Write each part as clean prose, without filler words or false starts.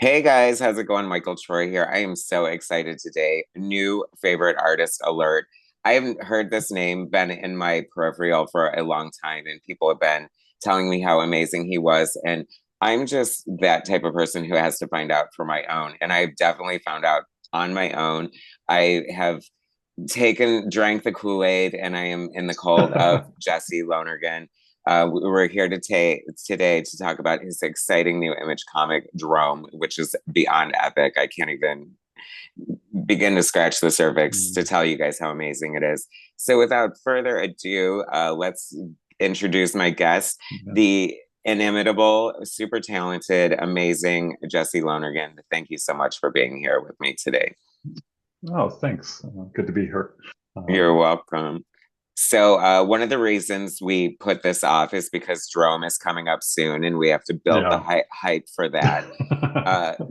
Hey guys, how's it going? Michael Troy here. I am so excited today. New favorite artist alert. I haven't heard this name been in my peripheral for a long time, and people have been telling me how amazing he was. And I'm just that type of person who has to find out for my own. And I've definitely found out on my own. I have drank the Kool-Aid, and I am in the cult of Jesse Lonergan. We're here today to talk about his exciting new image comic, Drome, which is beyond epic. I can't even begin to scratch the cervix to Mm. tell you guys how amazing it is. So, without further ado, let's introduce my guest, Yeah. the inimitable, super talented, amazing Jesse Lonergan. Thank you so much for being here with me today. Oh, thanks. Good to be here. You're Um, welcome. So, one of the reasons we put this off is because Drome is coming up soon and we have to build the yeah. hype for that.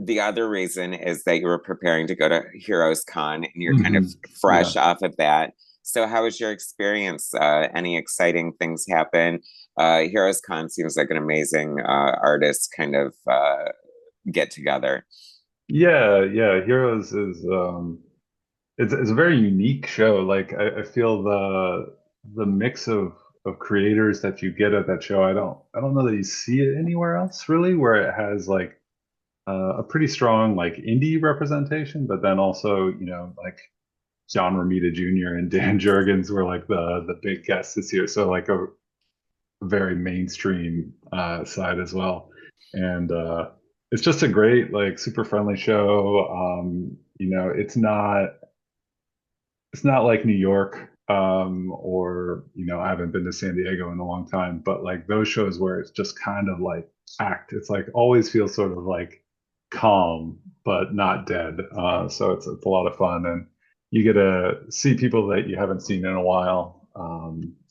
The other reason is that you were preparing to go to Heroes Con and you're kind of Yeah. fresh off of that. So, how was your experience? Any exciting things happen? Heroes Con seems like an amazing artist kind of get together. Yeah, yeah. Heroes is it's a very unique show. Like I feel the mix of creators that you get at that show, I don't know that you see it anywhere else really, where it has like a pretty strong like indie representation, but then also, like John Romita Jr. and Dan Jurgens were like the big guests this year. So like a very mainstream side as well. And it's just a great, like, super friendly show. It's not like New York, or I haven't been to San Diego in a long time, but like those shows where it's just kind of like packed. It's like always feels sort of like calm, but not dead. So it's a lot of fun, and you get to see people that you haven't seen in a while,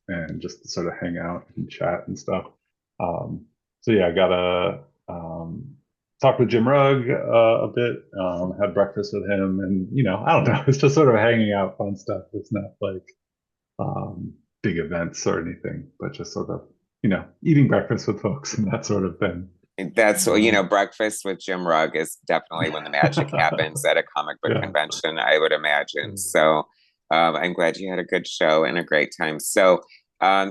and just sort of hang out and chat and stuff. So yeah, I got to talked with Jim Rugg a bit, had breakfast with him, and I don't know, it's just sort of hanging out, fun stuff. It's not like big events or anything, but just sort of eating breakfast with folks and that sort of thing. That's, Um, breakfast with Jim Rugg is definitely when the magic happens at a comic book yeah. convention, I would imagine. So I'm glad you had a good show and a great time. So, I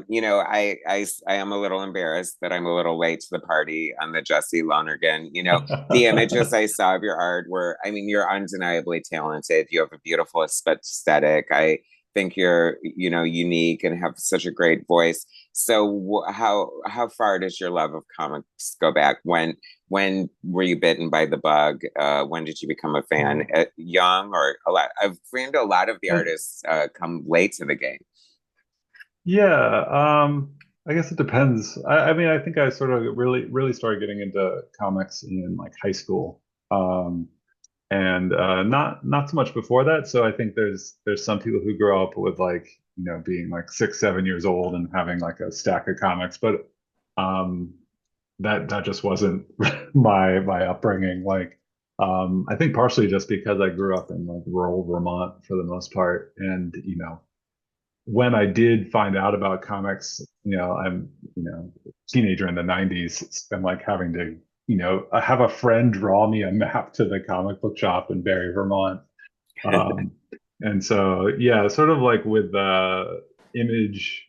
am a little embarrassed that I'm a little late to the party on the Jesse Lonergan. The images I saw of your art were, I mean, you're undeniably talented. You have a beautiful aesthetic. I think you're, unique and have such a great voice. So how far does your love of comics go back? When were you bitten by the bug? When did you become a fan? Young or a lot? I've found a lot of the Uh, artists come late to the game. yeah, I guess it depends. I mean, I think I sort of really started getting into comics in like high school. And not so much before that. So I think there's some people who grow up with like being like 6 7 years old and having like a stack of comics, but um, that just wasn't my upbringing. Like I think partially just because I grew up in like rural Vermont for the most part, and when I did find out about comics, I'm, teenager in the 90s, and like having to, have a friend draw me a map to the comic book shop in Barry, Vermont. Um, and so, yeah, sort of like with the image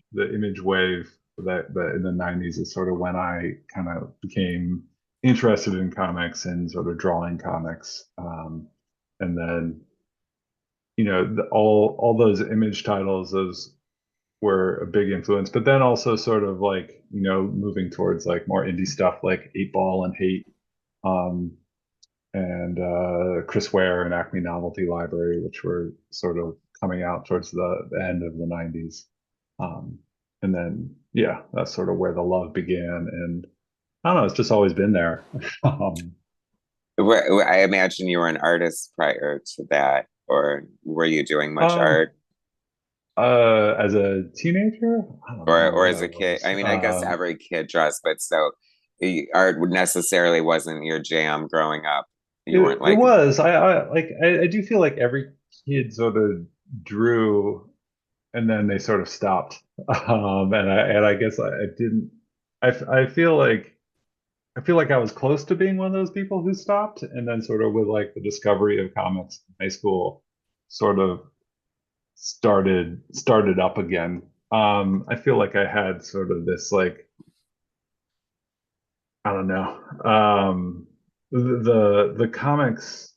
wave that in the 90s is sort of when I kind of became interested in comics and sort of drawing comics. And then, all those image titles, those were a big influence, but then also sort of like, moving towards like more indie stuff like Eight Ball and Hate, um, and Chris Ware and Acme Novelty Library, which were sort of coming out towards the end of the 90s. Um, and then, yeah, that's sort of where the love began. And I don't know, it's just always been there. um, I imagine you were an artist prior to that, or were you doing much um, art, as a teenager, I don't or know or what as I a kid? was. I mean, I guess every kid does, but so art necessarily wasn't your jam growing up. You weren't It like was. I do feel like every kid sort of drew and then they sort of stopped. And I guess I didn't I feel like I feel like I was close to being one of those people who stopped, and then sort of with like the discovery of comics in high school, sort of started up again. I feel like I had sort of this like I don't know. The comics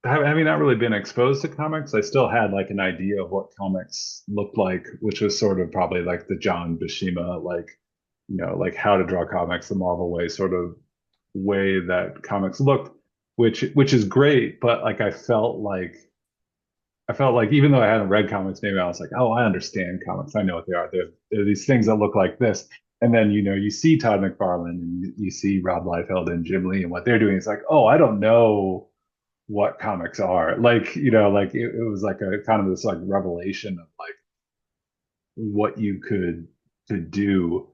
having not really been exposed to comics, I still had like an idea of what comics looked like, which was sort of probably like the John Buscema, like, like how to draw comics the Marvel way, sort of way that comics looked, which is great, but like I felt like even though I hadn't read comics, maybe I was like, oh, I understand comics. I know what they are. They're these things that look like this. And then, you see Todd McFarlane and you see Rob Liefeld and Jim Lee and what they're doing. It's like, oh, I don't know what comics are. Like, like it was like a kind of this like revelation of like what you could do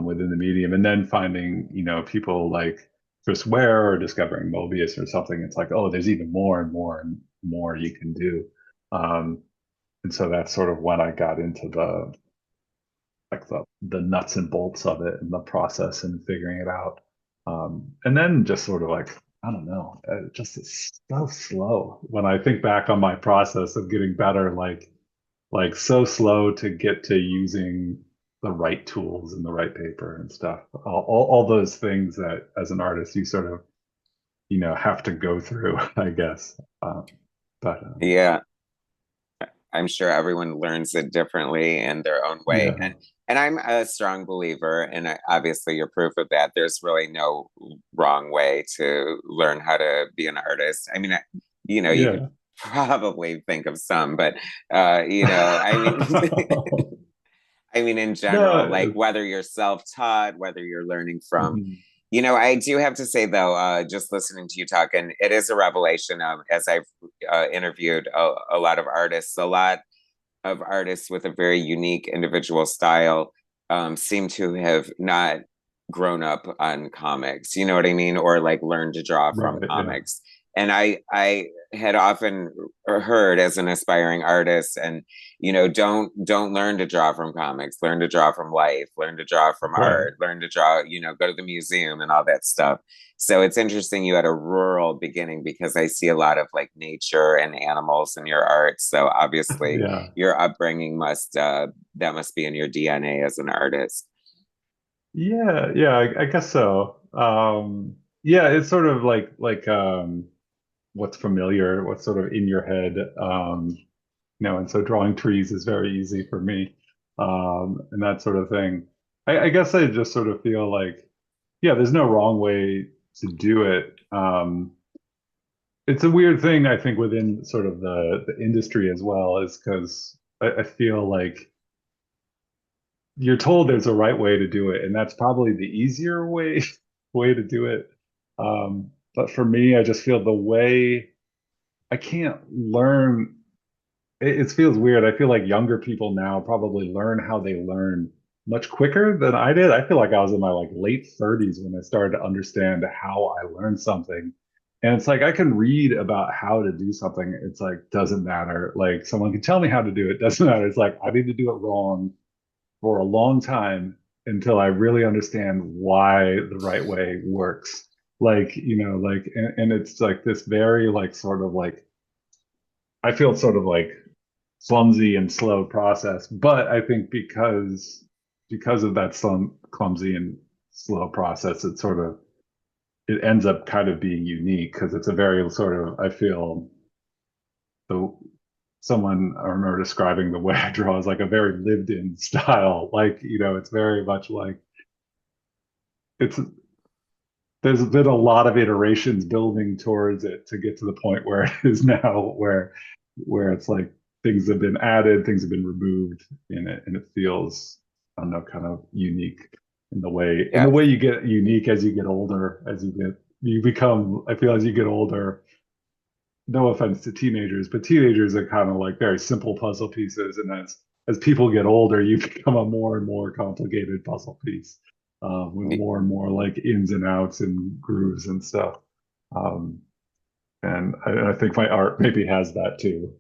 within the medium. And then finding, people like Chris Ware or discovering Mobius or something. It's like, oh, there's even more and more and more you can do. Um, and so that's sort of when I got into the nuts and bolts of it and the process and figuring it out. And then just sort of like, I don't know, just it's so slow. When I think back on my process of getting better, like so slow to get to using the right tools and the right paper and stuff. All those things that as an artist you sort of, have to go through, I guess. But Yeah, I'm sure everyone learns it differently in their own way. yeah, And I'm a strong believer, and obviously you're proof of that. There's really no wrong way to learn how to be an artist. I mean, you could yeah. probably think of some, but I mean, I mean, in No, general, like whether you're self-taught, whether you're learning from, mhm. I do have to say though, just listening to you talk, and it is a revelation as I've interviewed a lot of artists, a lot of artists with a very unique individual style seem to have not grown up on comics, you know what I mean? Or like learned to draw from Right, yeah. comics. And I had often heard as an aspiring artist, and don't learn to draw from comics, learn to draw from life, learn to draw from Right. art, learn to draw, go to the museum and all that stuff. So it's interesting you had a rural beginning because I see a lot of like nature and animals in your art. So obviously Yeah. your upbringing that must be in your DNA as an artist. Yeah, yeah, I guess so. Yeah, it's sort of like what's familiar, what's sort of in your head. And so drawing trees is very easy for me. And that sort of thing. I guess I just sort of feel like, yeah, there's no wrong way to do it. It's a weird thing, I think, within sort of the industry as well, is because I feel like you're told there's a right way to do it, and that's probably the easier way to do it. But for me, I just feel the way I can't learn. It feels weird. I feel like younger people now probably learn how they learn much quicker than I did. I feel like I was in my like late 30s when I started to understand how I learned something. And it's like I can read about how to do something. It's like doesn't matter. Like someone can tell me how to do it. Doesn't matter. It's like I need to do it wrong for a long time until I really understand why the right way works. Like, and it's like this very like sort of like I feel sort of like clumsy and slow process. But I think because of that clumsy and slow process, it ends up kind of being unique because it's a very sort of I feel the someone I remember describing the way I draw as like a very lived in style. Like, it's very much like it's there's been a lot of iterations building towards it to get to the point where it is now where it's like things have been added, things have been removed in it, and it feels, I don't know, kind of unique in the Yeah. way you get unique as you get older, you become, I feel as you get older, no offense to teenagers, but teenagers are kind of like very simple puzzle pieces, and as people get older, you become a more and more complicated puzzle piece with more and more like ins and outs and grooves and stuff. Um, and I think my art maybe has that too.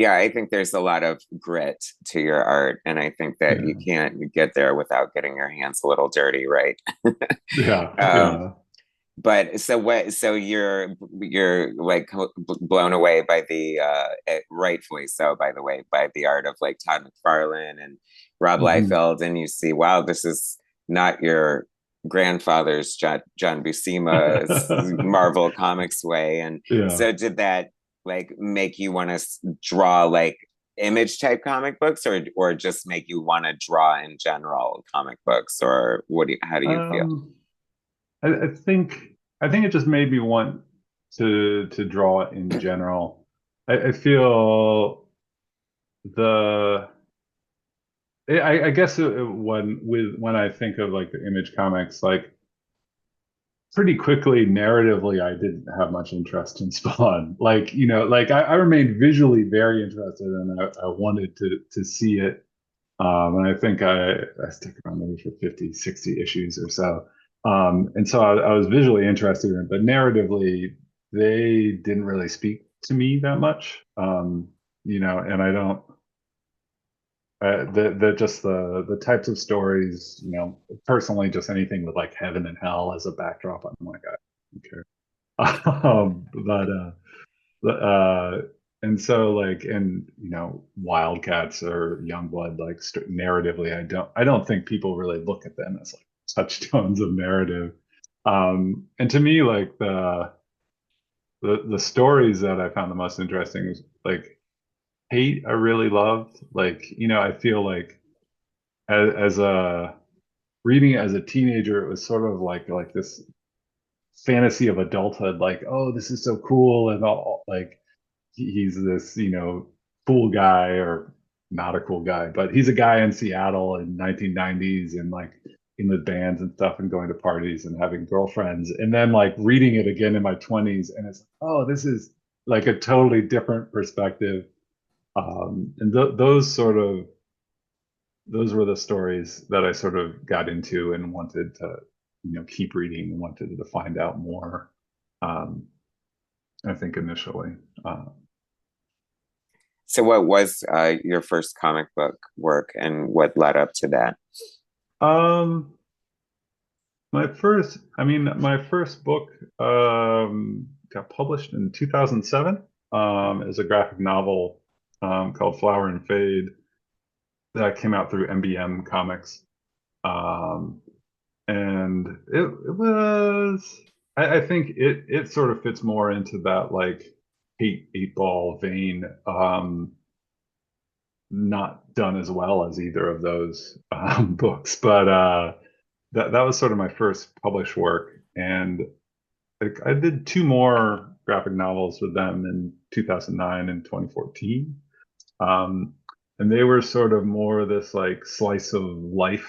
Yeah, I think there's a lot of grit to your art, and I think that you Yeah, can't get there without getting your hands a little dirty, right? yeah, Um, yeah. but so what? So you're like blown away by the rightfully so, by the way, by the art of like Todd McFarlane and Rob Hmm. Liefeld, and you see, wow, this is not your grandfather's John Buscema's Marvel Comics way. And Yeah. so, did that like make you want to draw like image type comic books, or just make you want to draw in general comic books, or how do you feel? Um, I think it just made me want to draw in general. I feel the I guess when I think of like the Image comics, like pretty quickly narratively, I didn't have much interest in Spawn. Like, like I remained visually very interested and I wanted to see it. And I think I stuck around maybe for 50, 60 issues or so. And so I was visually interested in it, but narratively, they didn't really speak to me that much. And I don't, the just the types of stories, personally, just anything with like heaven and hell as a backdrop, I'm like, I don't care. But and so like and Wildcats or Youngblood, like narratively, I don't think people really look at them as like touchstones of narrative. And to me, like the stories that I found the most interesting was like Hate. I really loved. Like, I feel like as a reading it as a teenager, it was sort of like this fantasy of adulthood, like, oh, this is so cool, and all like he's this, cool guy, or not a cool guy, but he's a guy in Seattle in 1990s and like in the bands and stuff and going to parties and having girlfriends. And then like reading it again in my 20s and it's, oh, this is like a totally different perspective. And those were the stories that I sort of got into and wanted to, keep reading and wanted to find out more. Um, I think initially. Uh, So, what was your first comic book work, and what led up to that? um, my first book got published in 2007 as a graphic novel called Flower and Fade that came out through MBM Comics. Um, and it was, I think it sort of fits more into that like eight ball vein. Not done as well as either of those books, but that was sort of my first published work, and I did two more graphic novels with them in 2009 and 2014. Um, and they were sort of more this like slice of life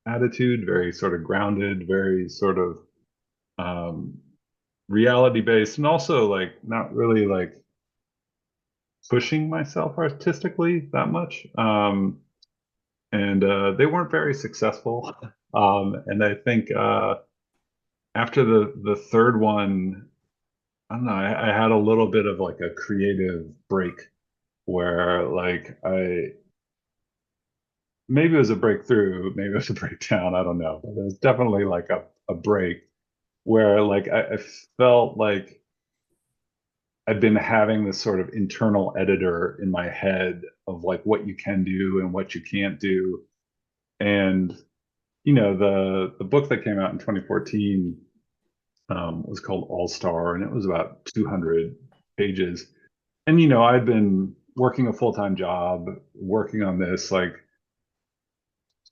attitude, very sort of grounded, very sort of um, reality based, and also like not really like pushing myself artistically that much. And they weren't very successful. And I think after the third one, I don't know, I had a little bit of like a creative break where like maybe it was a breakthrough, maybe it was a breakdown, I don't know, but it was definitely like a break where like I felt like I'd been having this sort of internal editor in my head of like what you can do and what you can't do. And the book that came out in 2014 was called All Star, and it was about 200 pages. And I'd been working a full-time job, working on this, like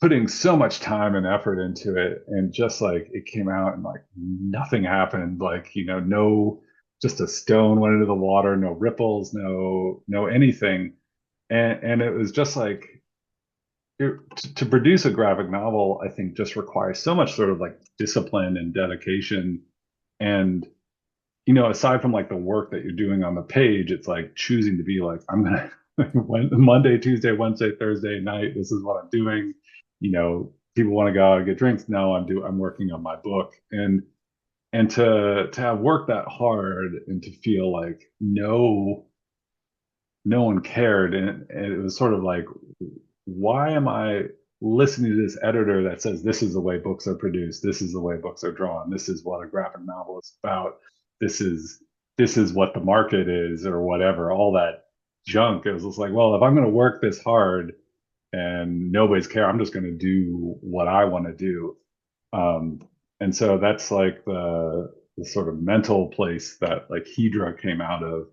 putting so much time and effort into it, and just like it came out and like nothing happened. Like no, just a stone went into the water, no ripples, no anything. And it was just like to produce a graphic novel, I think just requires so much sort of like discipline and dedication. And, aside from like the work that you're doing on the page, it's like choosing to be like, I'm gonna Monday, Tuesday, Wednesday, Thursday night, this is what I'm doing. People want to go out and get drinks. No, I'm working on my book. And to have worked that hard and to feel like no no one cared, and it was sort of like, why am I listening to this editor that says this is the way books are produced, this is the way books are drawn, this is what a graphic novel is about, this is what the market is, or whatever, all that junk. It was just like, well, if I'm going to work this hard and nobody's care, I'm just going to do what I want to do. Um, and so that's like the sort of mental place that like Hedra came out of,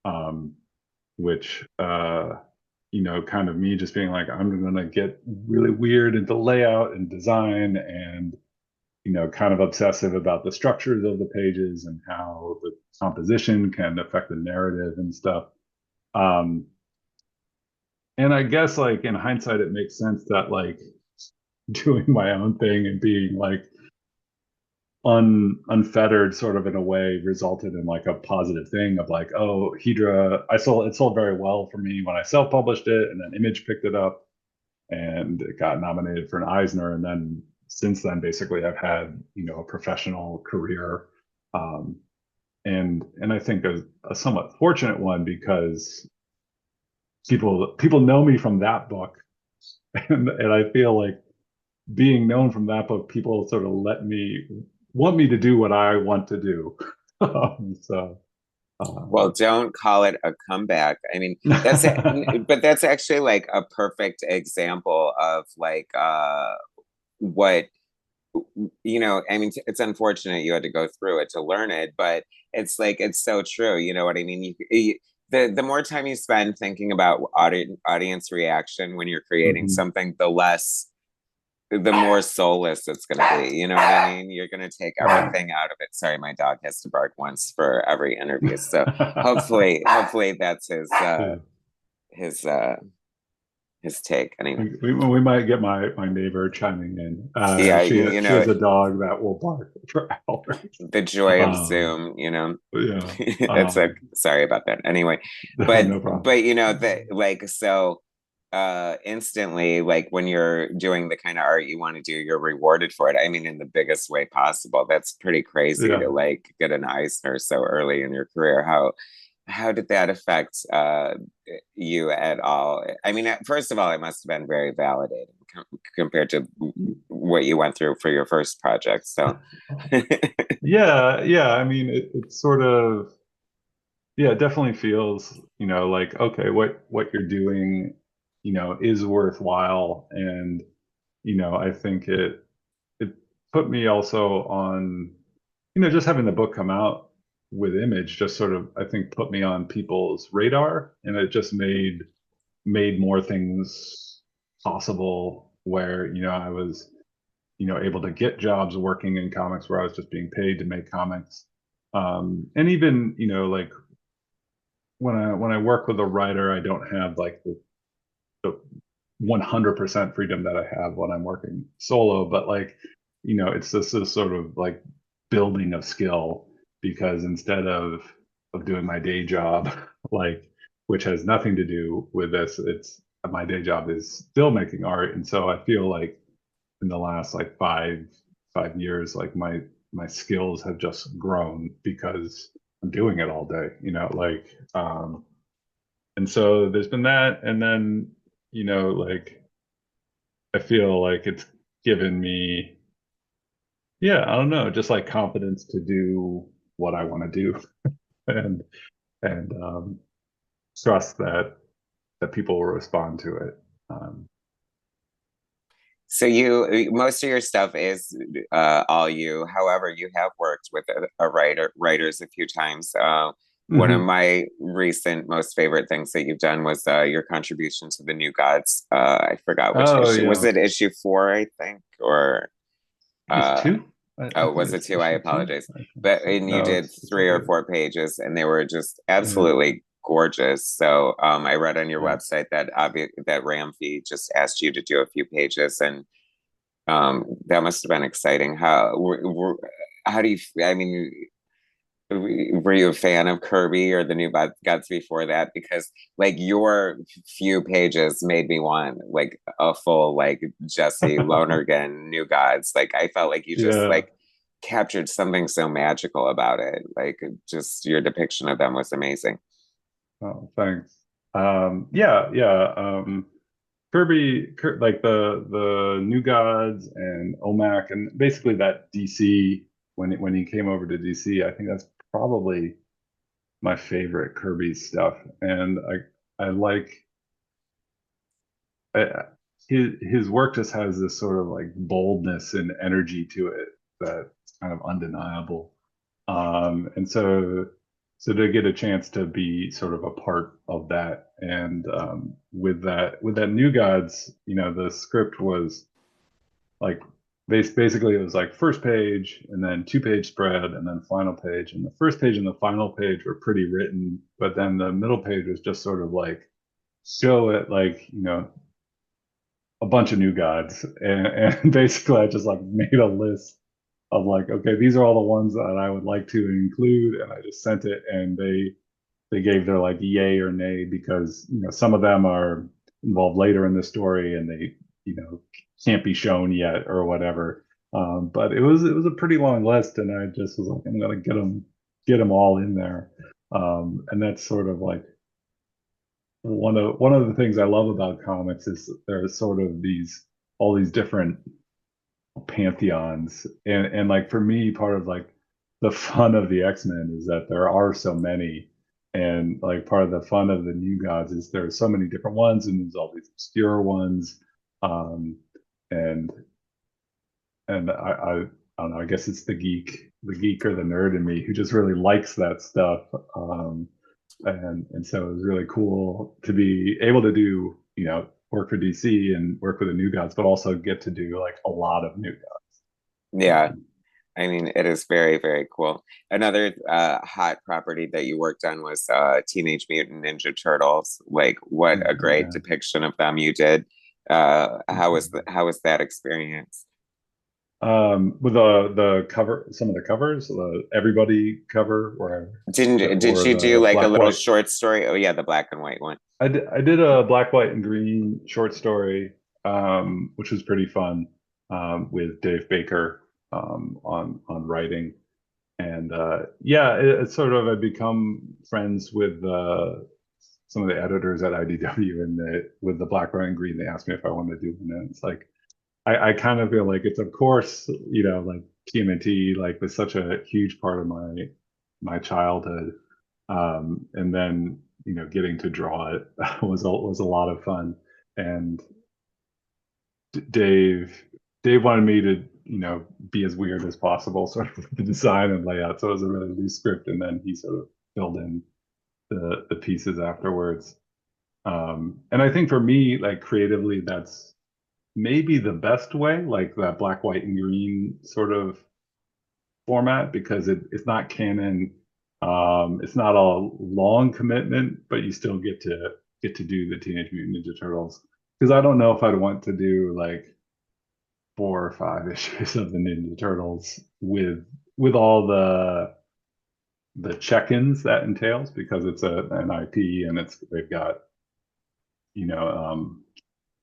um, which kind of me just being like, I'm going to get really weird into layout and design, and kind of obsessive about the structures of the pages and how the composition can affect the narrative and stuff. Um, and I guess like in hindsight, it makes sense that like doing my own thing and being like unfettered sort of in a way resulted in like a positive thing of like, oh, Hedra, it sold very well for me when I self-published it, and then Image picked it up and it got nominated for an Eisner. And then since then, basically I've had, a professional career. And I think a somewhat fortunate one, because people know me from that book. And I feel like being known from that book, people sort of want me to do what I want to do. So, Well, don't call it a comeback. I mean, but that's actually like a perfect example of like what I mean, it's unfortunate you had to go through it to learn it, but it's like it's so true. You know what I mean? The more time you spend thinking about audience reaction when you're creating mhm. something, the more soulless it's going to be. You know what I mean? You're going to take Right. everything out of it. Sorry, my dog has to bark once for every interview. So hopefully that's Yeah. his uh, his take. Anyway, We might get my neighbor chiming in. yeah, She has a dog that will bark for hours. the joy of Um, Zoom. yeah. It's like sorry about that. Anyway, No problem. but that like so instantly, like when you're doing the kind of art you want to do, you're rewarded for it. I mean, in the biggest way possible. That's pretty crazy to Yeah. like get an Eisner so early in your career. How did that affect you at all? I mean, first of all, it must have been very validating compared to what you went through for your first project. So, Yeah, yeah. I mean, it sort of, yeah, it definitely feels, like, okay, what you're doing, is worthwhile. And, I think it put me also on, just having the book come out with Image just sort of, I think, put me on people's radar, and it just made more things possible where, I was, able to get jobs working in comics where I was just being paid to make comics. And even, like when I work with a writer, I don't have like the 100% freedom that I have when I'm working solo, but like, it's this sort of like building of skill, because instead of doing my day job, like, which has nothing to do with this, it's my day job is still making art. And so I feel like in the last like 5 years, like my skills have just grown because I'm doing it all day, like, and so there's been that. And then, like, I feel like it's given me, yeah, I don't know, just like confidence to do what I want to do, and and trust that people will respond to it. Um, so most of your stuff is all you. However, you have worked with writers a few times. One of mhm. my recent most favorite things that you've done was your contribution to the New Gods. I forgot which Oh issue. Was yeah, it issue 4, I think, or I think it's uh, two. I oh, think was it it's 2? I issue two. apologize. I think But so. and you No, did it's all 3 or 4 pages, and they were just good. absolutely gorgeous. So I read on your Yeah. website that that Ramfi just asked you to do a few pages, and that must have been exciting. How do you? I mean, were you a fan of Kirby or the New Gods before that? Because like your few pages made me want like a full like Jesse Lonergan New Gods. Like I felt like you just Yeah. like captured something so magical about it. Like just your depiction of them was amazing. Oh, thanks. Yeah. Like the New Gods and OMAC, and basically that DC when he came over to DC, I think that's probably my favorite Kirby stuff. And I like I, his work just has this sort of like boldness and energy to it that's kind of undeniable. And so to get a chance to be sort of a part of that, and with that New Gods, the script was like basically it was like first page and then two-page spread and then final page. And the first page and the final page were pretty written, but then the middle page was just sort of like show it like, a bunch of New Gods. And basically I just like made a list of like, okay, these are all the ones that I would like to include, and I just sent it, and they gave their like yay or nay, because some of them are involved later in the story and they you know can't be shown yet or whatever. But it was a pretty long list, and I just was like, I'm gonna get them all in there. And that's sort of like one of the things I love about comics is that there's sort of these all these different pantheons, and like for me, part of like the fun of the X-Men is that there are so many, and like part of the fun of the New Gods is there's so many different ones, and there's all these obscure ones. um and I don't know, I guess it's the geek or the nerd in me who just really likes that stuff. And so it was really cool to be able to do, work for DC and work with the New Gods, but also get to do like a lot of New Yeah, I mean, it is very, very cool. Another hot property that you worked on was Teenage Mutant Ninja Turtles. Like, what a great Yeah. depiction of them you did. How was that experience? With the cover, some of the covers, the everybody cover, Did or you do the like a black little white. short story? Oh yeah, the black and white one. I did a black, white, and green short story, which was pretty fun, with Dave Baker, on writing. And yeah, it's sort of I've become friends with some of the editors at IDW, and with the black, white, and green, they asked me if I wanted to do one, and it's like I kind of feel like it's, of course, like TMNT like was such a huge part of my childhood. And then getting to draw it was a lot of fun. And Dave Dave wanted me to be as weird as possible, sort of with the design and layout. So it was a really loose script, and then he sort of filled in the pieces afterwards. And I think for me, like creatively, that's maybe the best way, like that black, white, and green sort of format, because it's not canon. It's not a long commitment, but you still get to do the Teenage Mutant Ninja Turtles. Because I don't know if I'd want to do like 4 or 5 issues of the Ninja Turtles with all the check-ins that entails, because it's an IP, and they've got you know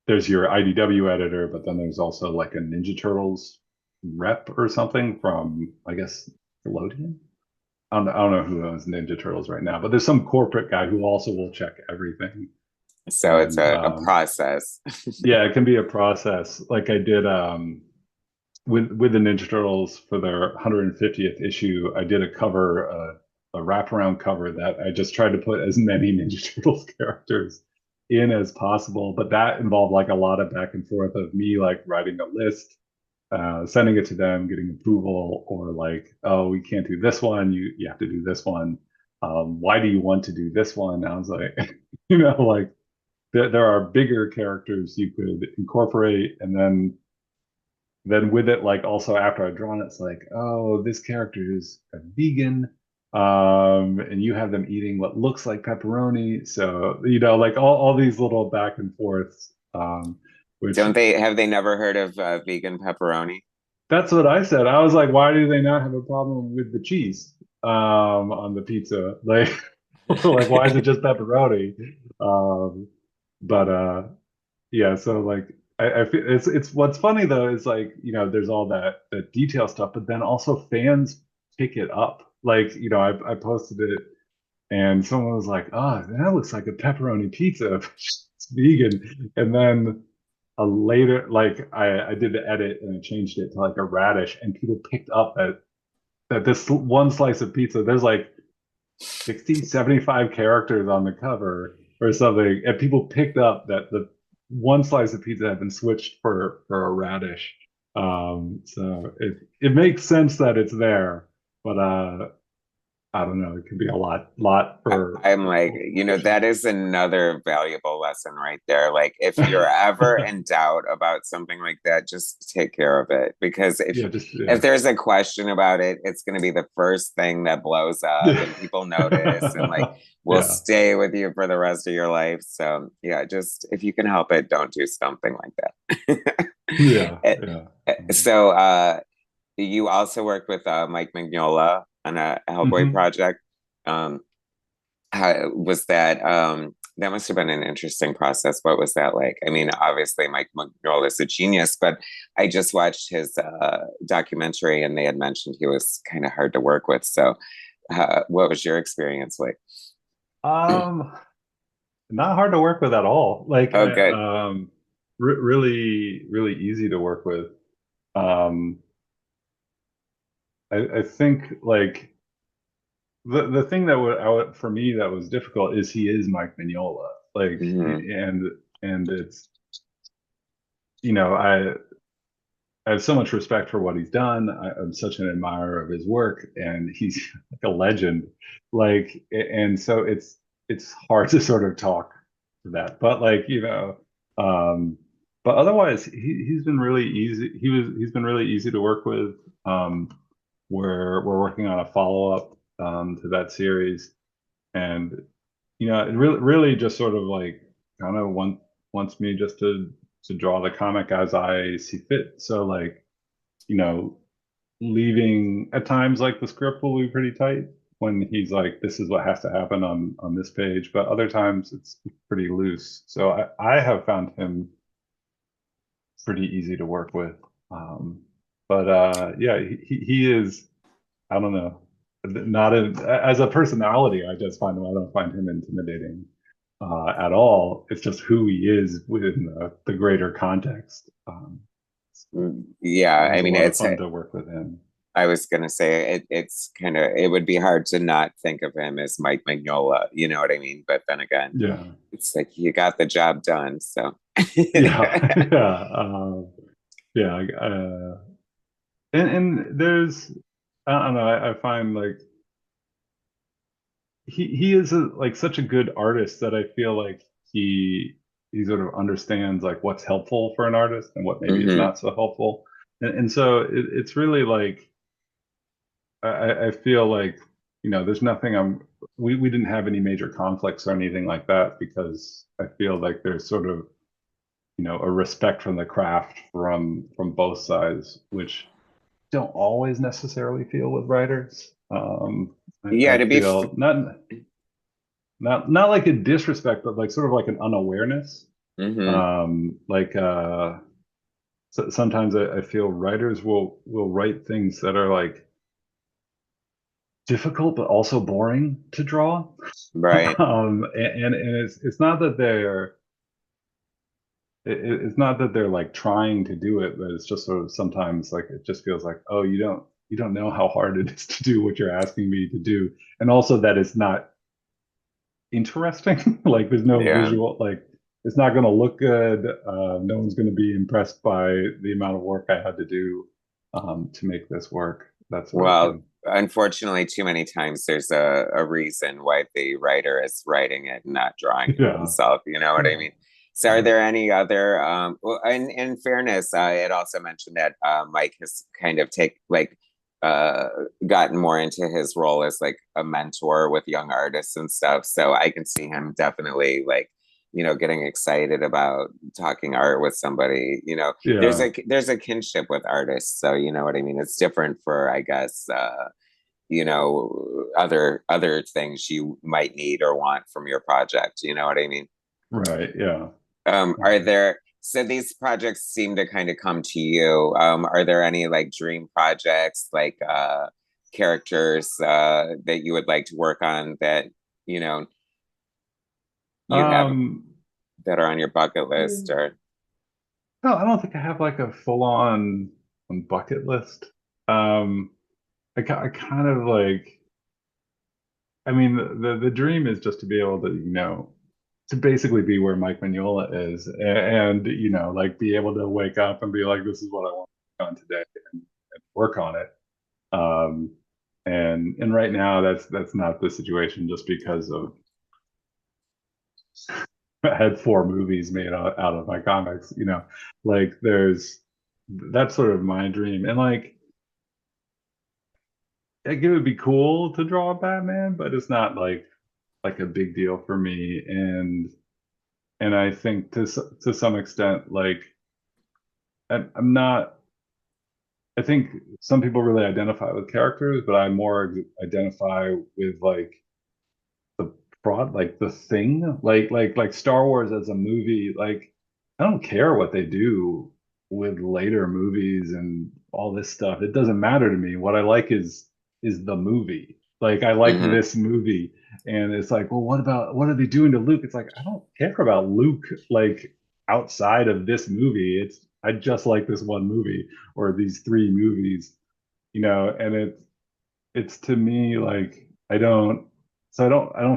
there's your IDW editor, but then there's also like a Ninja Turtles rep or something from, I guess, Nickelodeon. I don't know who owns Ninja Turtles right now, but there's some corporate guy who also will check everything. So it's And a process. yeah, it can be a process. Like I did, with the Ninja Turtles for their 150th issue, I did a cover, a wraparound cover that I just tried to put as many Ninja Turtles characters in as possible. But that involved like a lot of back and forth of me like writing a list, sending it to them, getting approval, or like, oh, we can't do this one. You have to do this one. Why do you want to do this one? I was like, like there are bigger characters you could incorporate, and then with it, like also after I've drawn it, it's like, oh, this character is a vegan, and you have them eating what looks like pepperoni. So, like all these little back and forths, which Don't they have they never heard of vegan pepperoni? that's what I said. I was like, why do they not have a problem with the cheese, on the pizza? Like, like why is it just pepperoni? Um, but yeah, so like I feel it's what's funny though is like, there's all that detail stuff, but then also fans pick it up. Like, I posted it and someone was like, "Oh, that looks like a pepperoni pizza. It's vegan." And then later, like I did the edit and I changed it to like a radish, and people picked up that this one slice of pizza, there's like 60, 75 characters on the cover or something, and people picked up that the one slice of pizza had been switched for a radish. So it makes sense that it's there, but I don't know. It could be a lot I'm for like, pushing. that is another valuable lesson right there. Like, if you're ever in doubt about something like that, just take care of it. Because Yeah, just if yeah. there's a question about it, it's going to be the first thing that blows up and people notice and like will Yeah. stay with you for the rest of your life. So yeah, just if you can help it, don't do something like that. Yeah, Eh, yeah. So you also worked with Mike Mignola on a Hellboy Mhm. project. Um, how was that? That must have been an interesting process. What was that like? I mean, obviously Mike Mignola is a genius, but I just watched his documentary and they had mentioned he was kind of hard to work with. So, what was your experience like? Um, Not hard to work with at all. Like, Oh, good. really easy to work with. Um, I think like the thing that for me that was difficult is he is Mike Mignola. Like, Hmm. and it's I have so much respect for what he's done. I'm such an admirer of his work, and he's like a legend. Like, and so it's hard to sort of talk to that, but like um, but otherwise he's been really easy. He's been really easy to work with. Um, we're working on a follow up to that series, and it really just sort of like kind of wants me just to draw the comic as I see fit. So like you know, leaving at times like the script will be pretty tight when he's like, this is what has to happen on this page, but other times it's pretty loose. So I have found him pretty easy to work with. Um, but yeah, he is, I don't know, not as a personality, I just find him, I don't find him intimidating at all. It's just who he is within the greater context. Yeah, It I was a mean, lot of fun to work with him. I was gonna say it's kind of it would be hard to not think of him as Mike Mignola, you know what I mean? But then again, Yeah. it's like you got the job done. So Yeah, yeah, yeah. And there's, I don't know. I find like he is like such a good artist that I feel like he sort of understands like what's helpful for an artist and what maybe is hmm. not so helpful. And so it's really like I feel like there's nothing we didn't have any major conflicts or anything like that because I feel like there's sort of a respect from the craft from both sides, which don't always necessarily feel with writers. Yeah, I feel not like a disrespect, but like sort of like an unawareness. hmm. Like sometimes I feel writers will write things that are like difficult but also boring to draw. Right. And it's not that it's not that they're like trying to do it, but it's just sort of sometimes like it just feels like, oh, you don't know how hard it is to do what you're asking me to do, and also that it's not interesting. Like there's no Yeah. visual, like it's not going to look good. No one's going to be impressed by the amount of work I had to do to make this work. That sort of Well, thing. unfortunately, too many times there's a reason why the writer is writing it, and not drawing it Yeah, himself. You know what I yeah, mean? So, are yeah. there any other? Well, in fairness, it also mentioned that Mike has kind of uh, gotten more into his role as like a mentor with young artists and stuff. So I can see him definitely like getting excited about talking art with somebody. Yeah. There's a kinship with artists, so you know what I mean. It's different for, I guess, other things you might need or want from your project. You know what I mean? Right. Yeah. Are there so these projects seem to kind of come to you? Are there any like dream projects, like characters that you would like to work on that you know, you have Um, that are on your bucket list no, or I don't think I have like a full-on bucket list. Um, I kind of like, I mean, the dream is just to be able to, to basically be where Mike Mignola is, and like be able to wake up and be like, this is what I want to work on today, and work on it. Um, and right now, that's not the situation, just because of I had four movies made out of my comics. Like there's that's sort of my dream, and like it would be cool to draw a Batman, but it's not like a big deal for me. And I think to some extent, like I'm not. I think some people really identify with characters, but I more identify with like the prod, like the thing, like Star Wars as a movie. Like I don't care what they do with later movies and all this stuff. It doesn't matter to me. What I like is the movie. Like I like hmm this movie, and it's like, well, what are they doing to Luke? It's like I don't care about Luke like outside of this movie. I just like this one movie or these three movies, and it's to me like I don't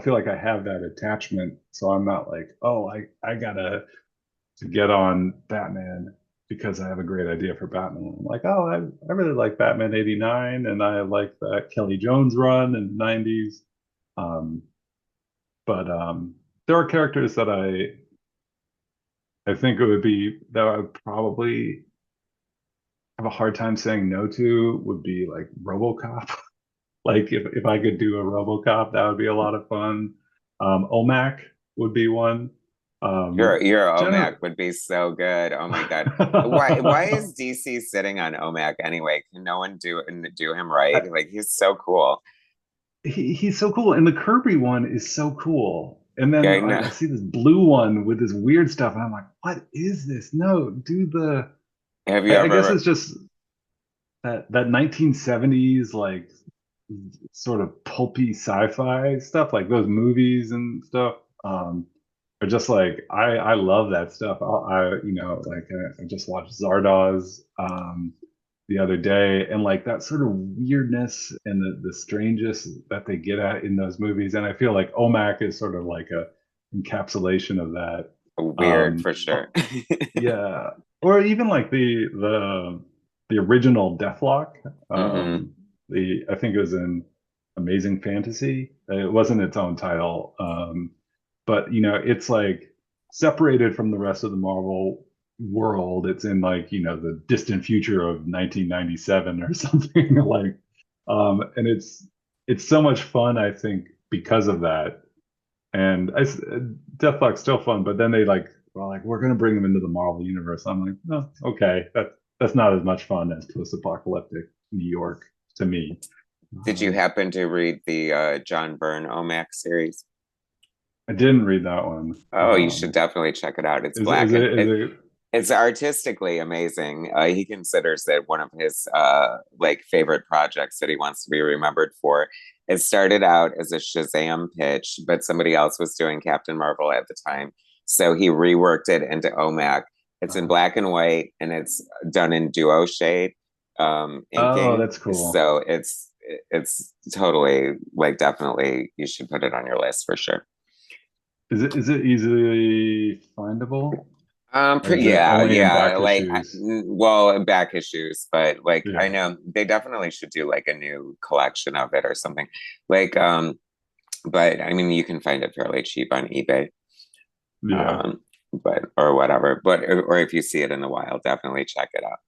feel like I have that attachment. So I'm not like, oh, I gotta to get on Batman because I have a great idea for Batman. I'm like, oh, I really like Batman 89 and I like that Kelly Jones run in the 90s. Um, but there are characters that I think it would be that I would probably have a hard time saying no to would be like RoboCop. Like if I could do a RoboCop, that would be a lot of fun. OMAC would be one. your General. OMAC would be so good. Oh my God. Why is DC sitting on OMAC anyway? Can no one do him right? Like he's so cool. He's so cool, and the Kirby one is so cool. And Yeah, then I know. I see this blue one with this weird stuff, and I'm like, what is this? No, do the. Have you I guess ever it's just that 1970s like sort of pulpy sci-fi stuff, like those movies and stuff. Are just like I love that stuff. I just watched Zardoz the other day, and like that sort of weirdness and the strangeness that they get at in those movies, and I feel like OMAC is sort of like a encapsulation of that. weird Um, for sure? yeah, or even like the original Deathlock. hmm The I think it was in Amazing Fantasy. It wasn't its own title, but it's like separated from the rest of the Marvel world. It's in like the distant future of 1997 or something like, and it's so much fun. I think because of that, and Deathlock's still fun, but then they like we're gonna bring them into the Marvel universe. I'm like, no, okay, that's not as much fun as post-apocalyptic New York to me. Did you Um, happen to read the John Byrne OMAC series? I didn't read that one. Oh, you should definitely check it out. It's Is black is and it is it? it's artistically amazing. He considers it one of his like favorite projects that he wants to be remembered for. It started out as a Shazam pitch, but somebody else was doing Captain Marvel at the time, so he reworked it into OMAC. It's in Uh, black and white, and it's done in duo shade oh, inking. that's cool. So it's totally like definitely you should put it on your list for sure. Is it easily findable, or is it Yeah, only in yeah, back issues? well, back issues, but like I Yeah, know they definitely should do like a new collection of it or something. Like, but I mean, you can find it fairly cheap on eBay, yeah. um, but or whatever. But or if you see it in the wild, definitely check it out.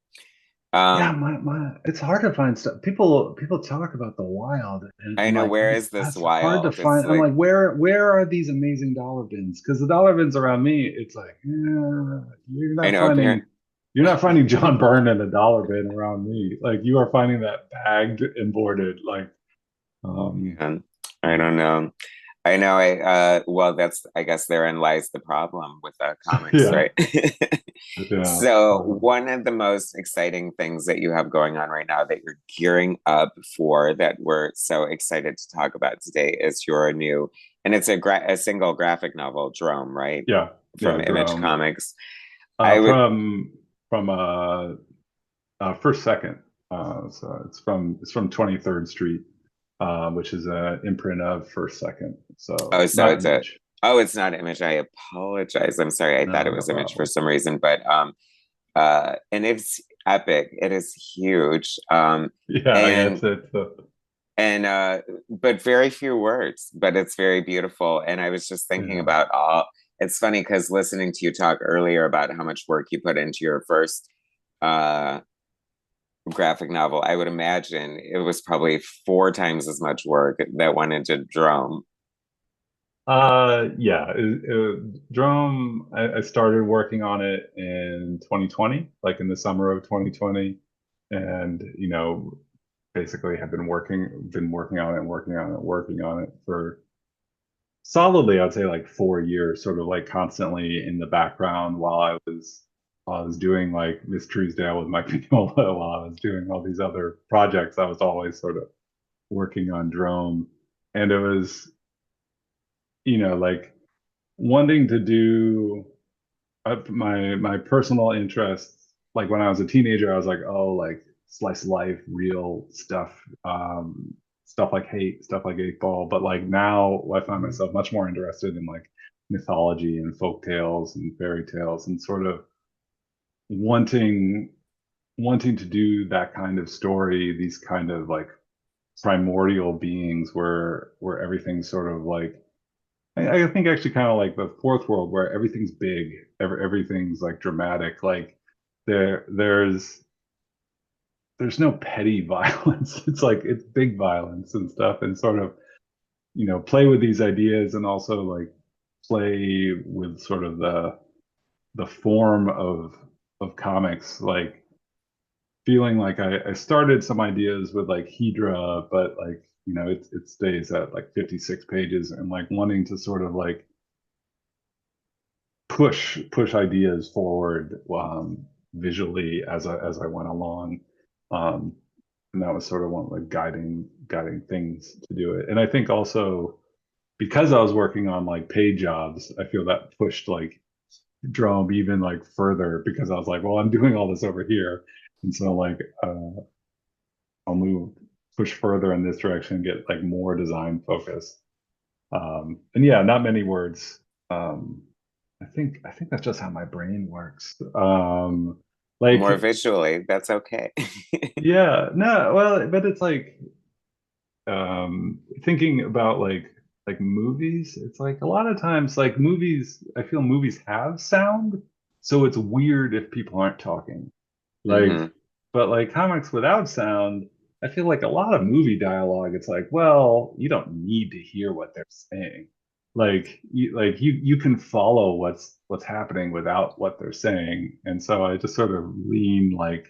Yeah, Um, my it's hard to find stuff. People talk about the wild, I and know like where I'm is this that's hard to wild? It's find. I'm like like, where are these amazing dollar bins? Because the dollar bins around me, it's like, I know apparent. you're not finding John Byrne in a dollar bin around me. Like you are finding that bagged and boarded. Like, um, Yeah, I don't know. I know. Well, that's, I guess therein lies the problem with comics, yeah, right? yeah. So, one of the most exciting things that you have going on right now that you're gearing up for that we're so excited to talk about today is your new And it's a single graphic novel, Drome, right? Yeah, From yeah, Image Jerome. Comics. I would From First Second. So it's from 23rd Street, which is an imprint of First Second. So Oh, so not it's a Image. oh, it's not Image. I apologize. I'm sorry. I thought No, it no was Image for problem. some reason, but and it's epic. It is huge. Yeah, yeah, And it's and but very few words, but it's very beautiful. And I was just thinking yeah. about all it's funny because listening to you talk earlier about how much work you put into your first uh graphic novel, I would imagine it was probably four times as much work that went into Drome. Yeah, Drone, I started working on it in 2020, like in the summer of 2020. And, basically have been working on it, working on it for solidly, I'd say like 4 years, sort of like constantly in the background while I was doing like Miss Truesdale with Mike Mignola, while I was doing all these other projects. I was always sort of working on Drone. And it was, like wanting to do my personal interests. Like when I was a teenager, I was like, oh, like slice of life, real stuff, stuff like Hate, stuff like Eight Ball. But like now, I find myself much more interested in like mythology and folk tales and fairy tales, and sort of wanting wanting to do that kind of story, these kind of like primordial beings where everything's sort of like I think actually kind of like the fourth world where everything's big, everything's like dramatic. Like there's no petty violence. It's like it's big violence and stuff, and sort of play with these ideas, and also like play with sort of the form of comics. Like feeling like I started some ideas with like Hydra, but like it stays at like 56 pages, and like wanting to sort of like push ideas forward visually as I went along, um, and that was sort of one of the guiding things to do it. And I think also because I was working on like paid jobs, I feel that pushed like Drome even like further, because I was like, well, I'm doing all this over here, and so like I'll push further in this direction, get like more design focused. And yeah, not many words. Um, I think that's just how my brain works. More Like, visually, that's okay. yeah, no, well, but it's like thinking about like movies. It's like a lot of times, like movies, I feel movies have sound, so it's weird if people aren't talking. Hmm. Like, but like comics without sound, I feel like a lot of movie dialogue, it's like, well, you don't need to hear what they're saying. Like you can follow what's happening without what they're saying. And so I just sort of lean like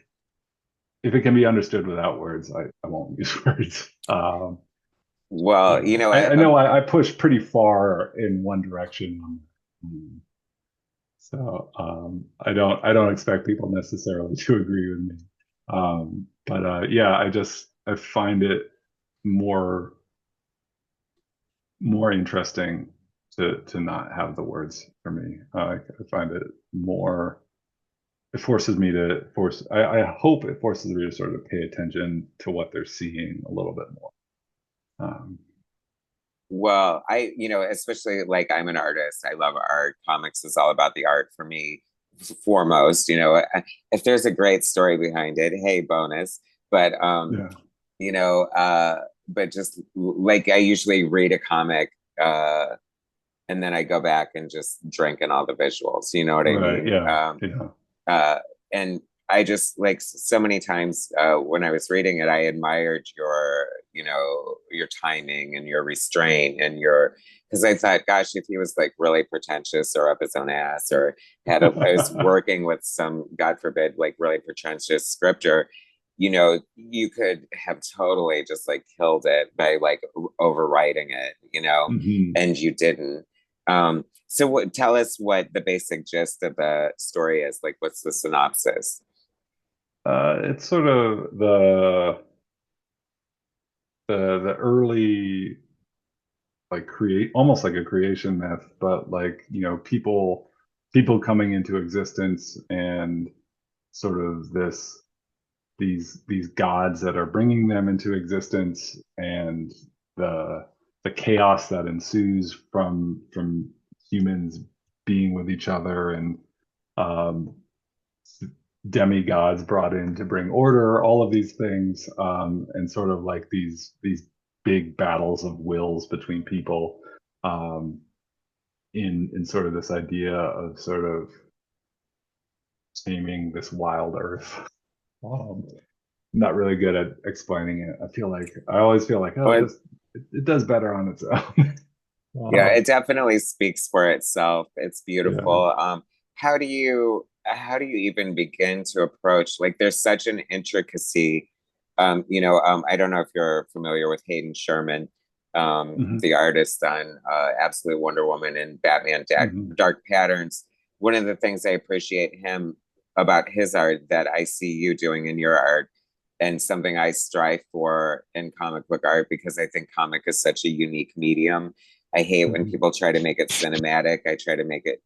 if it can be understood without words, I won't use words. Well, I know I push pretty far in one direction. Um, So I don't expect people necessarily to agree with me. But yeah, I find it more more interesting to not have the words for me. I find it more. It forces me to force. I hope it forces me to sort of pay attention to what they're seeing a little bit more. Um, well, especially like I'm an artist. I love art. Comics is all about the art for me, foremost. If there's a great story behind it, hey, bonus. But yeah. you know, but just like I usually read a comic, and then I go back and just drink in all the visuals. You know what I Right. mean? Yeah. Yeah. Uh, and I just like so many times when I was reading it, I admired your timing and your restraint and because I thought, gosh, if he was like really pretentious or up his own ass or I was working with some, God forbid, like really pretentious scripter, you could have totally just like killed it by like overwriting it, hmm and you didn't. So tell us what the basic gist of the story is. Like, what's the synopsis? It's sort of the early like create almost like a creation myth, but like, people coming into existence and sort of these gods that are bringing them into existence, and the chaos that ensues from humans being with each other, and um, demigods brought in to bring order, all of these things, and sort of like these big battles of wills between people, um, in sort of this idea of sort of taming this wild earth. Um, not really good at explaining it. I always feel like, oh, But it does better on its own. yeah, um, it definitely speaks for itself. It's yeah. beautiful. How do you even begin to approach, like, there's such an intricacy. I don't know if you're familiar with Hayden Sherman, Hmm. the artist on Absolute Wonder Woman and Batman Hmm. Dark Patterns. One of the things I appreciate him about his art that I see you doing in your art, and something I strive for in comic book art, because I think comic is such a unique medium. I hate when Hmm. people try to make it cinematic. I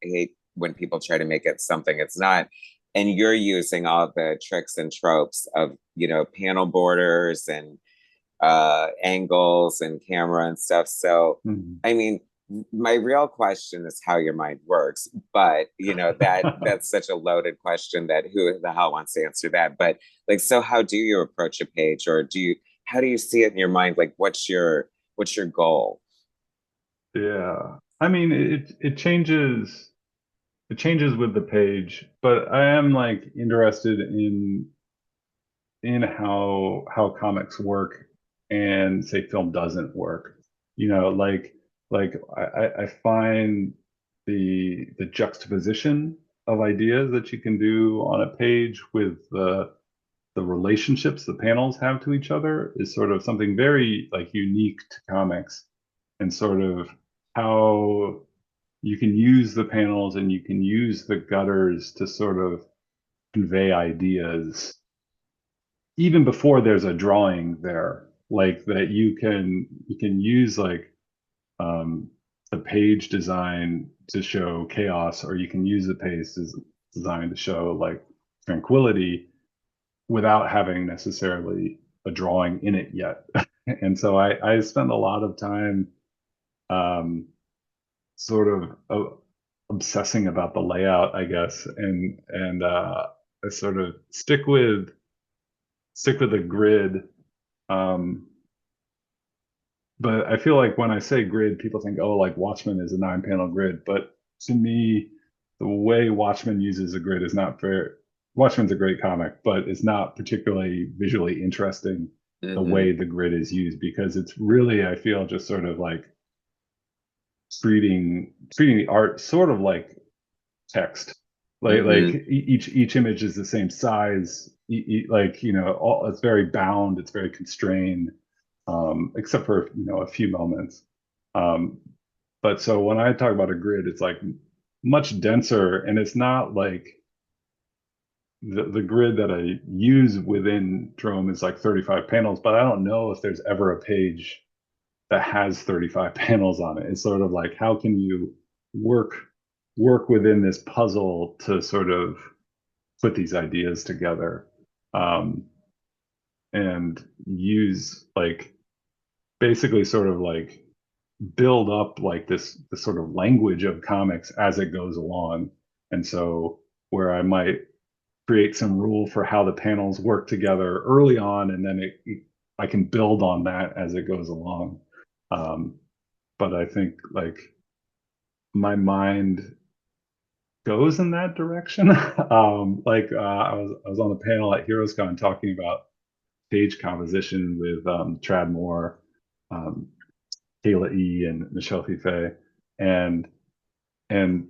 hate when people try to make it something it's not. And you're using all the tricks and tropes of, panel borders and angles and camera and stuff. So, Hmm. I mean, my real question is how your mind works, but that's such a loaded question that who the hell wants to answer that? But like, so how do you approach a page, or how do you see it in your mind? Like, what's your goal? Yeah. I mean, it changes with the page, but I am like interested in how comics work and say film doesn't work. Like I find the juxtaposition of ideas that you can do on a page with the relationships the panels have to each other is sort of something very like unique to comics, and sort of how you can use the panels and you can use the gutters to sort of convey ideas even before there's a drawing there, like that you can use like um the page design to show chaos, or you can use the design to show like tranquility without having necessarily a drawing in it yet. And so I spend a lot of time um sort of obsessing about the layout, I guess, and I sort of stick with the grid. Um, but I feel like when I say grid, people think, oh, like Watchmen is a 9 panel grid. But to me, the way Watchmen uses a grid is not fair. Watchmen's a great comic, but it's not particularly visually interesting the Mm-hmm. way the grid is used, because it's really, I feel, just sort of like treating the art sort of like text. Like Mm-hmm. each image is the same size. Like it's very bound. It's very constrained, except for a few moments. Um, but so when I talk about a grid, it's like much denser, and it's not like the grid that I use within Drome is like 35 panels, but I don't know if there's ever a page that has 35 panels on it. It's sort of like, how can you work work within this puzzle to sort of put these ideas together, um, and use like basically sort of like build up like this sort of language of comics as it goes along. And so where I might create some rule for how the panels work together early on, and then I can build on that as it goes along. Um, but I think like my mind goes in that direction. I was on a panel at HeroesCon talking about page composition with Trad Moore, um, Kayla E, and MichaelFitzTroytv, and and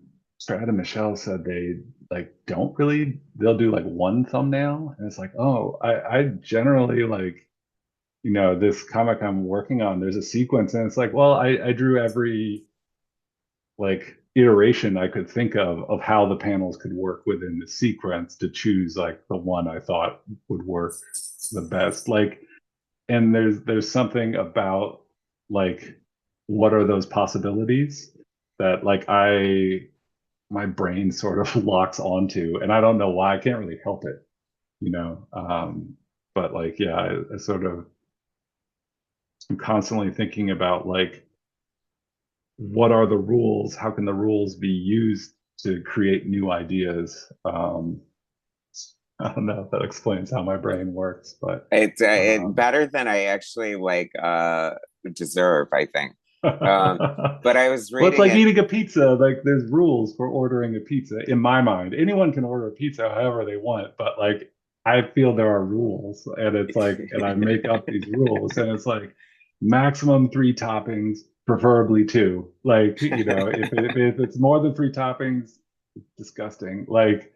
Brad and Michelle said they like don't really they'll do like one thumbnail, and it's like, oh, I generally like, this comic I'm working on, there's a sequence, and it's like, well, I drew every like iteration I could think of how the panels could work within the sequence to choose like the one I thought would work the best. Like, and there's something about like what are those possibilities that like my brain sort of locks onto, and I don't know why. I can't really help it, you know. But like, yeah, I sort of am constantly thinking about like, what are the rules? How can the rules be used to create new ideas? I don't know if that explains how my brain works, but It um, better than I actually like deserve, I think. But I was well, it's reading like it. eating a pizza. Like there's rules for ordering a pizza in my mind. Anyone can order a pizza however they want, but like I feel there are rules, and it's like, and I make up these rules, and it's like maximum three toppings, preferably two. Like, you know, if it's more than three toppings, disgusting. Like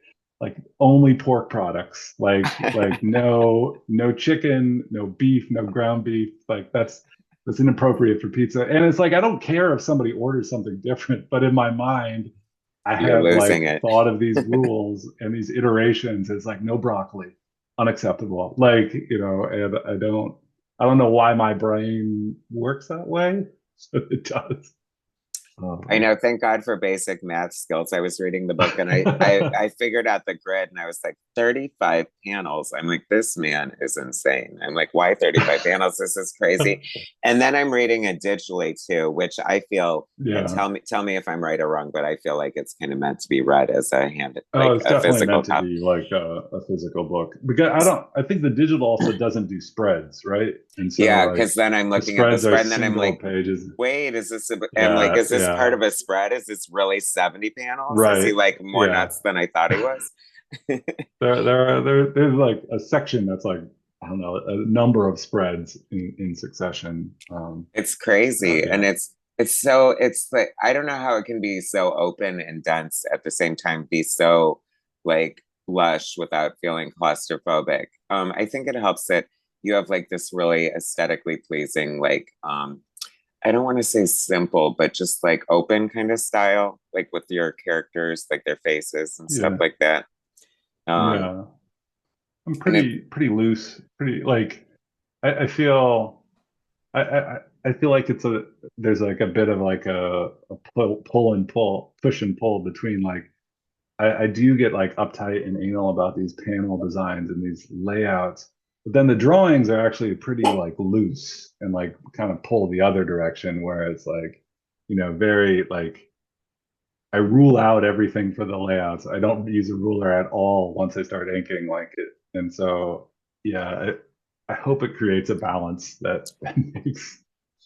only pork products. Like no chicken, no beef, no ground beef. Like that's inappropriate for pizza. And it's like I don't care if somebody orders something different, but in my mind, I You're have losing like it. thought of these rules and these iterations. It's like no broccoli, unacceptable. Like, you know, and I don't know why my brain works that way. So it does. I Um, know, thank God for basic math skills. I was reading the book and I figured out the grid and I was like 35 panels. I'm like, this man is insane. I'm like, why 35 panels? This is crazy. And then I'm reading it digitally too, which I feel, and yeah. tell me if I'm right or wrong, but I feel like it's kind of meant to be read as a hand, Oh, like it's a definitely physical meant to copy. be like a physical book because I think the digital also doesn't do spreads, right? And so Yeah, like because then I'm the looking at the spreads are spread and then I'm single like, pages. wait, is this I'm like, Yeah, is this part yeah, of a spread? Is this really 70 panels? Is he right. like more Yeah. nuts than I thought he was? There's like a section that's like, I don't know, a number of spreads in succession. It's crazy. And Yeah. it's like I don't know how it can be so open and dense at the same time, be so like lush without feeling claustrophobic. I think it helps that you have like this really aesthetically pleasing, like I don't want to say simple, but just like open kind of style, like with your characters, like their faces and stuff Yeah. like that. Um, Yeah. I'm and it pretty loose, pretty like I feel I feel like there's like a bit of like a pull and pull, push and pull between like I do get like uptight and anal about these panel designs and these layouts, but then the drawings are actually pretty like loose and like kind of pull the other direction where it's like, you know, very like I rule out everything for the layouts. I don't use a ruler at all once I start inking like it. And so, yeah, I hope it creates a balance that makes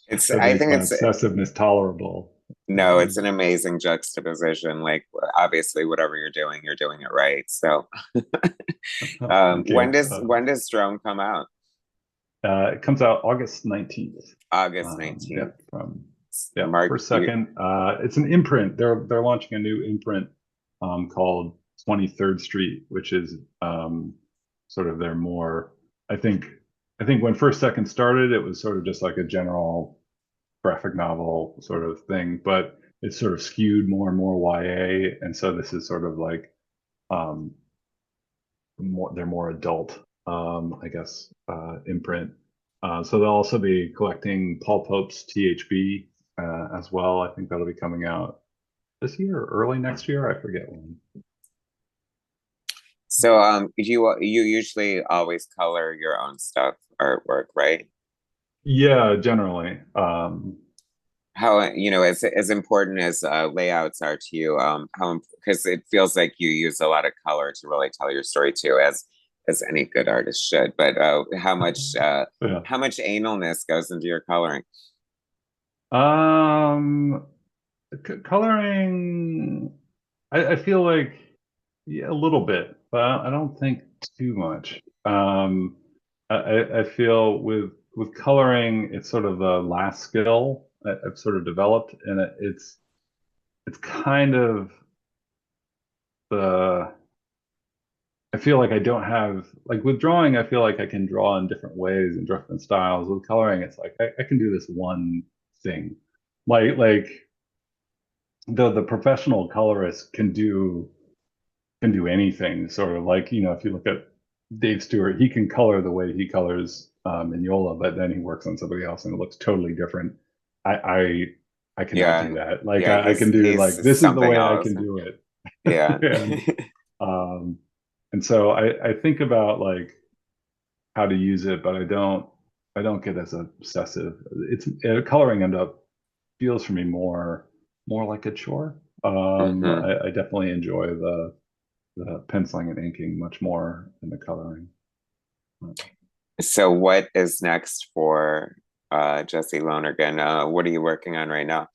it's that I makes think my it's obsessiveness tolerable. no, it's Um, an amazing juxtaposition. Like obviously whatever you're doing it right. So thank you. when does Drone come out? It comes out August 19th. August Yeah, 19th. for Mark, a you second. It's an imprint. They're launching a new imprint called 23rd Street, which is sort of their more. I think I think when First Second started, it was sort of just like a general graphic novel sort of thing, but it's sort of skewed more and more YA, and so this is sort of like um, they're more adult, I guess, imprint. So they'll also be collecting Paul Pope's THB as well. I think that'll be coming out this year or early next year. I forget when. so you usually always color your own stuff artwork, right? Yeah, generally. How as important as layouts are to you, how because it feels like you use a lot of color to really tell your story too, as any good artist should. But Yeah. how much analness goes into your coloring? Um, coloring, I feel like yeah, a little bit, but I don't think too much. I feel with coloring, it's sort of the last skill I've sort of developed, and it's kind of the I feel like I don't have like with drawing, I feel like I can draw in different ways and different styles. With coloring, it's like I can do this one thing. Like the professional colorist can do anything, sort of like, you know, if you look at Dave Stewart, he can color the way he colors in Yola, but then he works on somebody else and it looks totally different. I I cannot do Yeah. that. Like Yeah, I can do like he's this is the something way I else. can do it. Yeah. And um and so I think about like how to use it, but I don't get as obsessive. It's coloring end up feels for me more like a chore. Hmm. I definitely enjoy the penciling and inking much more than the coloring. So what is next for Jesse Lonergan? What are you working on right now?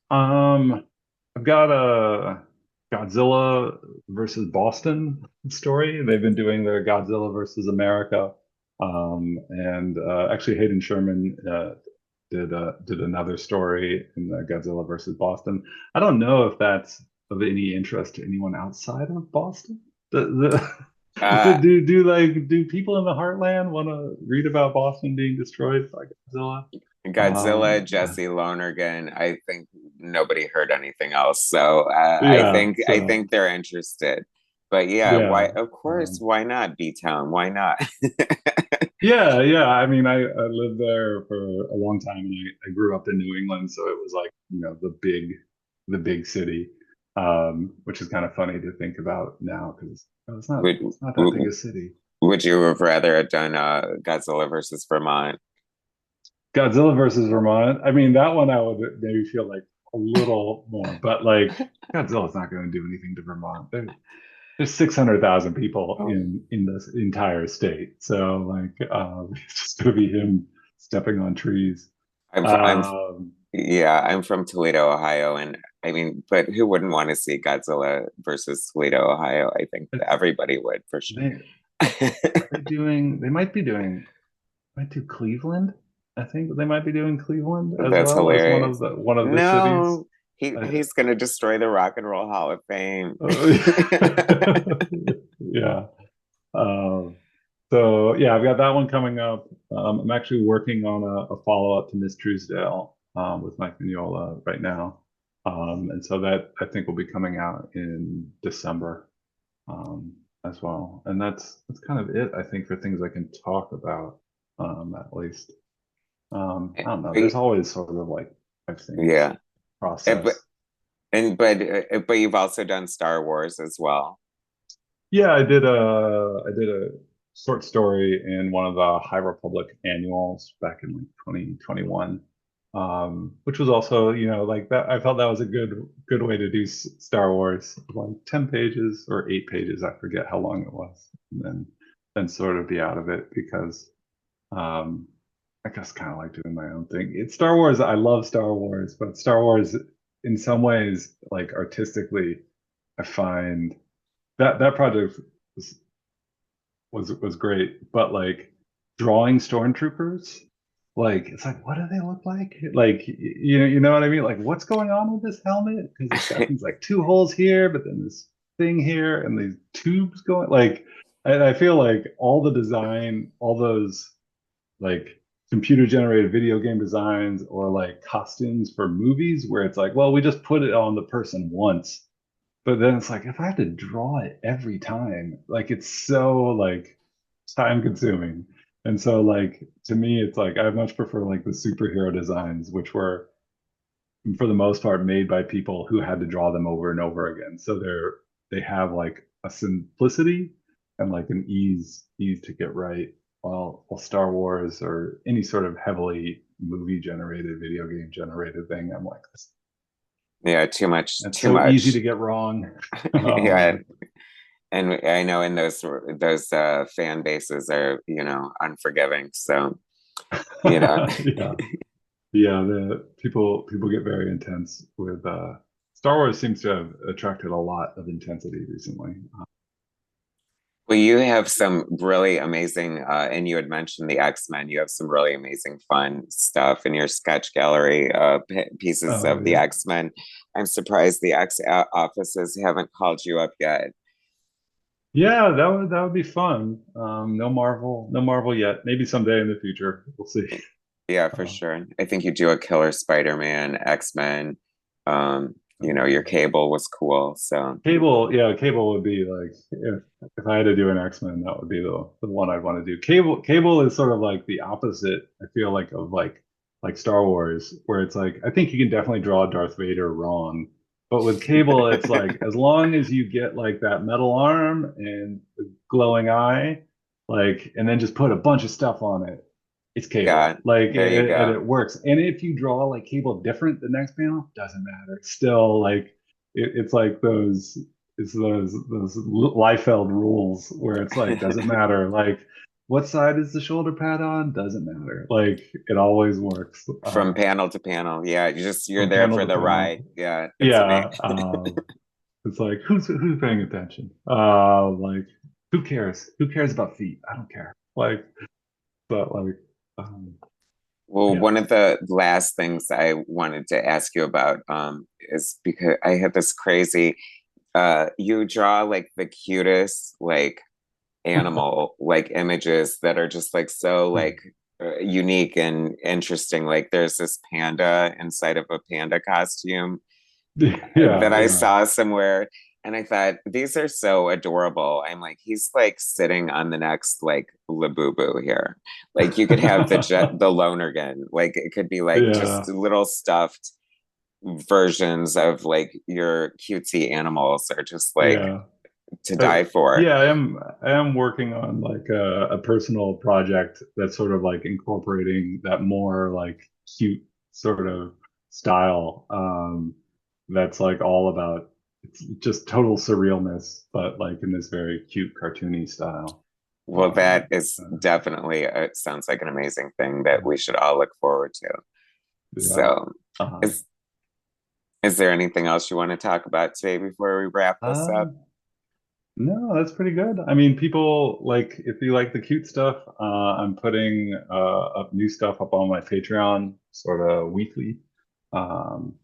Um, I've got a Godzilla versus Boston story. They've been doing the Godzilla versus America. And actually Hayden Sherman did another story in the Godzilla versus Boston. I don't know if that's of any interest to anyone outside of Boston. Uh, Do people in the heartland want to read about Boston being destroyed by Godzilla? Godzilla, Jesse Lonergan. I think nobody heard anything else, so yeah, I so think they're interested. But yeah, why? yeah. Of course, Um, why not B Town? Why not? Yeah, yeah. I mean, I lived there for a long time, and I grew up in New England, so it was like, you know, the big city, which is kind of funny to think about now because Would it's not that big a city. would you have rather have done Godzilla versus Vermont? Godzilla versus Vermont. I mean, that one I would maybe feel like a little more, but like Godzilla's not going to do anything to Vermont. There's 600,000 people in this entire state, so like, it's just going to be him stepping on trees. I'm Um, yeah, I'm from Toledo, Ohio, and I mean, but who wouldn't want to see Godzilla versus Toledo, Ohio? I think it's everybody would for sure. they are they doing they might be doing might do Cleveland. I think they might be doing Cleveland as That's well as hilarious. one of the cities. No, I, he's gonna destroy the Rock and Roll Hall of Fame. yeah. Um, so yeah, I've got that one coming up. I'm actually working on a follow-up to Miss Truesdale with Mike Mignola right now. And so that I think will be coming out in December as well. And that's kind of it, I think, for things I can talk about, at least. I don't know. There's always sort of like five things Yeah, but process. but you've also done Star Wars as well. Yeah, I did a short story in one of the High Republic annuals back in like 2021, which was also, you know, like that. I felt that was a good way to do Star Wars, like 10 pages or 8 pages. I forget how long it was, and then sort of be out of it because um, I just kind of like doing my own thing. It's Star Wars. I love Star Wars, but Star Wars, in some ways, like artistically, I find that project was was great, but like drawing stormtroopers, like it's like what do they look like? Like you know what I mean? Like what's going on with this helmet? Because it's got these like two holes here, but then this thing here, and these tubes going. Like I feel like all the design, all those like computer generated video game designs or like costumes for movies, where it's like, well, we just put it on the person once, but then it's like if I have to draw it every time, like it's so like time consuming. And so like to me, it's like I much prefer like the superhero designs, which were for the most part made by people who had to draw them over and over again. So they have like a simplicity and like an ease to get right. While Star Wars or any sort of heavily movie generated, video game generated thing, I'm like, Yeah, that's too so easy to much. get wrong. Yeah, um, and I know in those fan bases are, you know, unforgiving. So, you know. yeah. Yeah, the people get very intense with Star Wars seems to have attracted a lot of intensity recently. Well, you have some really amazing, and you had mentioned the X-Men. You have some really amazing, fun stuff in your sketch gallery, pieces Oh of the yeah. X-Men. I'm surprised the X offices haven't called you up yet. Yeah, that would be fun. No Marvel yet. Maybe someday in the future. We'll see. Yeah, for Uh, sure. I think you do a killer Spider-Man, X-Men. You know, your yeah. Cable was cool. So Cable would be like if I had to do an X-Men, that would be the one I'd want to do. Cable is sort of like the opposite, I feel like, of like like Star Wars, where it's like I think you can definitely draw Darth Vader wrong, but with Cable, it's like as long as you get like that metal arm and the glowing eye, like, and then just put a bunch of stuff on it, it's Cable. Yeah, Like, there you and go. it works. And if you draw like Cable different the next panel, doesn't matter. It's still like it's like those it's those Liefeld rules where it's like doesn't matter. Like what side is the shoulder pad on? Doesn't matter. Like it always works From panel to panel. Yeah, you're from there panel for to the panel. ride. Yeah, it's Yeah, amazing. it's like who's paying attention? Like who cares? Who cares about feet? I don't care. Like, but like, um, Well, yeah. one of the last things I wanted to ask you about is because I had this crazy you draw like the cutest like animal like images that are just like so like unique and interesting. Like there's this panda inside of a panda costume Yeah, that I yeah, saw somewhere. And I thought, these are so adorable. I'm like, he's like sitting on the next like Labubu here. Like you could have the Lonergan. Like it could be like just yeah. little stuffed versions of like your cutesy animals are just like Yeah. to die for. Yeah, I am working on like a personal project that's sort of like incorporating that more like cute sort of style. That's like all about it's just total surrealness, but like in this very cute cartoony style. Well, Um, that is uh, definitely sounds like an amazing thing that we should all look forward to. yeah. So, Um, is is there anything else you want to talk about today before we wrap this up? um, No, that's pretty good. I mean, people like if you like the cute stuff, I'm putting up new stuff up on my Patreon sort of weekly. Um,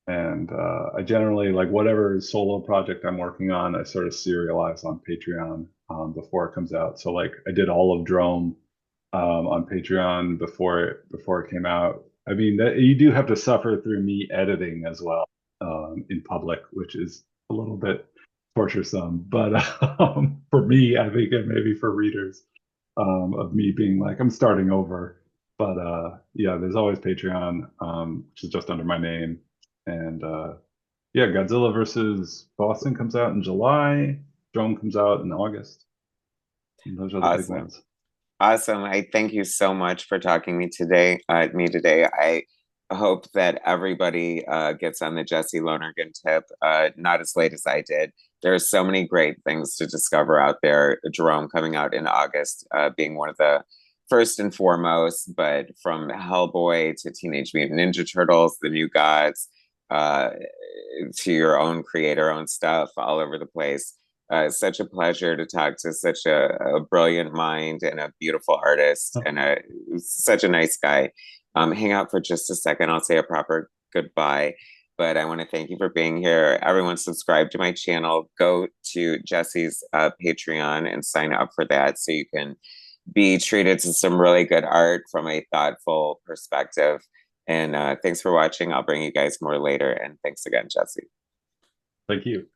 and I generally like whatever solo project I'm working on, I sort of serialize on Patreon before it comes out. So like I did all of Drome on Patreon before it came out. I mean, that, you do have to suffer through me editing as well in public, which is a little bit torturesome. But for me, I think, and maybe for readers, of me being like, I'm starting over. But yeah, there's always Patreon, which is just under my name. And yeah, Godzilla versus Boston comes out in July. Drone comes out in August. And those are the big Awesome. ones. Awesome. I thank you so much for talking me today. I hope that everybody gets on the Jesse Lonergan tip, not as late as I did. There are so many great things to discover out there. Jerome coming out in August, being one of the first and foremost, but from Hellboy to Teenage Mutant Ninja Turtles, The New Gods, uh, to your own creator own stuff all over the place. Such a pleasure to talk to such a brilliant mind and a beautiful artist and such a nice guy. Hang out for just a second. I'll say a proper goodbye. But I want to thank you for being here. Everyone, subscribe to my channel. Go to Jesse's Patreon and sign up for that so you can be treated to some really good art from a thoughtful perspective. And thanks for watching. I'll bring you guys more later. And thanks again, Jesse. Thank you.